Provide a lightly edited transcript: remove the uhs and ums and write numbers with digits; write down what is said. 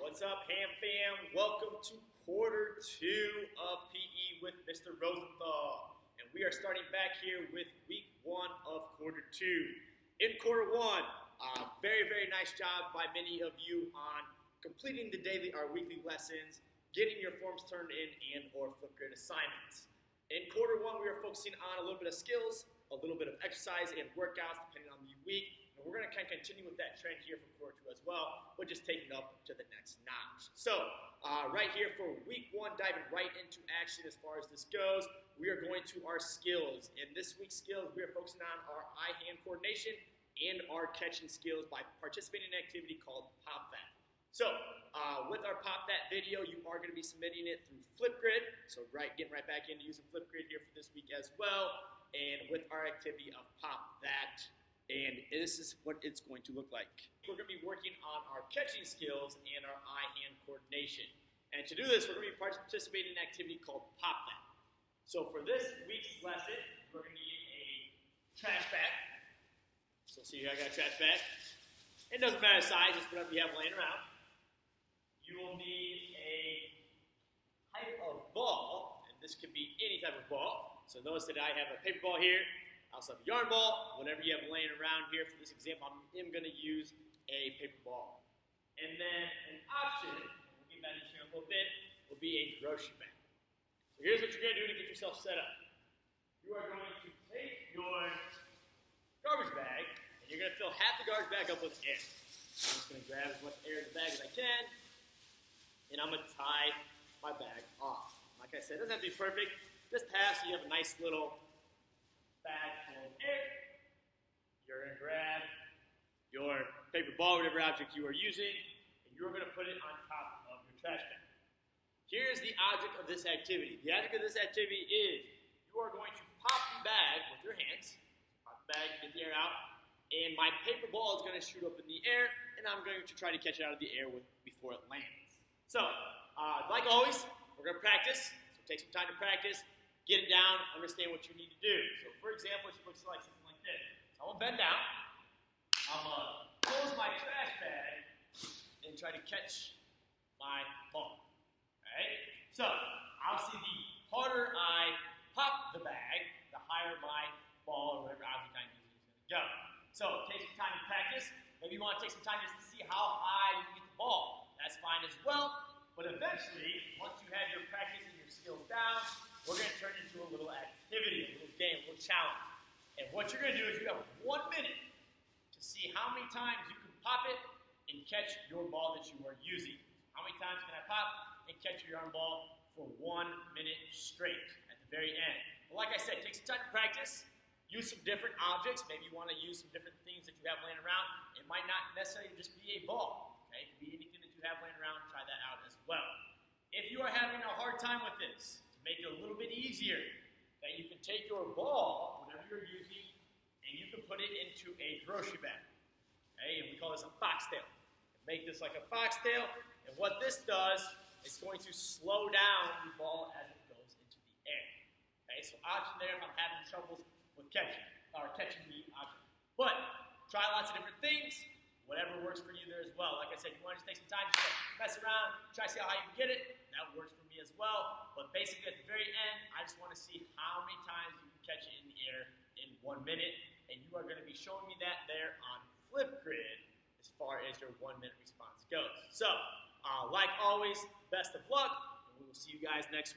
What's up, Ham Fam? Welcome to quarter 2 of PE with Mr. Rosenthal. And we are starting back here with week 1 of quarter 2. In quarter 1, very nice job by many of you on completing our weekly lessons, getting your forms turned in, and or Flipgrid assignments. In quarter 1, we are focusing on a little bit of skills, a little bit of exercise and workouts depending on the week. And we're going to kind of continue with that trend here for quarter 2 as well, but just take it up to the next notch. So, right here for week 1, diving right into action as far as this goes, we are going to our skills. In this week's skills, we are focusing on our eye-hand coordination and our catching skills by participating in an activity called Pop That. So, with our Pop That video, you are going to be submitting it through Flipgrid. So, getting right back into using Flipgrid here for this week as well. And with our activity of Pop That. And this is what it's going to look like. We're going to be working on our catching skills and our eye-hand coordination. And to do this, we're going to be participating in an activity called Pop That. So for this week's lesson, we're going to need a trash bag. So see here, I got a trash bag. It doesn't matter the size, just whatever you have laying around. You will need a type of ball, and this could be any type of ball. So notice that I have a paper ball here. I also have a yarn ball, whatever you have laying around here. For this example, I am going to use a paper ball. And then an option, we'll get that into here in a little bit, will be a grocery bag. So here's what you're going to do to get yourself set up. You are going to take your garbage bag, and you're going to fill half the garbage bag up with air. I'm just going to grab as much air in the bag as I can, and I'm going to tie my bag off. Like I said, it doesn't have to be perfect, just half so you have a nice little bag full of air. You're going to grab your paper ball, whatever object you are using, and you're going to put it on top of your trash bag. Here's the object of this activity. The object of this activity is you are going to pop the bag with your hands. Pop the bag, get the air out, and my paper ball is going to shoot up in the air, and I'm going to try to catch it out of the air before it lands. So, like always, we're going to practice. So take some time to practice. Get it down, understand what you need to do. So, for example, it looks like something like this. So I'm going to bend down. I'm going to close my trash bag and try to catch my ball. Alright? So, I'll see the harder I pop the bag, the higher my ball or whatever object I'm using is going to go. So, take some time to practice. Maybe you want to take some time just to see how high you can get the ball. That's fine as well. But eventually, once you have your practice and your skills down, we're going to turn it into a little activity, a little game, a little challenge. And what you're going to do is you have 1 minute to see how many times you can pop it and catch your ball that you are using. How many times can I pop and catch your yarn ball for 1 minute straight at the very end? Well, like I said, take some time to practice. Use some different objects. Maybe you want to use some different things that you have laying around. It might not necessarily just be a ball. Okay? It could be anything that you have laying around. Try that out as well. If you are having a hard time with this, make it a little bit easier, that you can take your ball, whatever you're using, and you can put it into a grocery bag. Okay, and we call this a foxtail. Make this like a foxtail, and what this does is going to slow down the ball as it goes into the air. Okay, so option there if I'm having troubles with catching the object. But try lots of different things, whatever works for you there as well. Like I said, you want to just take some time to mess around, try to see how you can get it. That works for me as well. But basically, at the very end, I just want to see how many times you can catch it in the air in 1 minute. And you are going to be showing me that there on Flipgrid as far as your 1 minute response goes. So, like always, best of luck, and we will see you guys next week.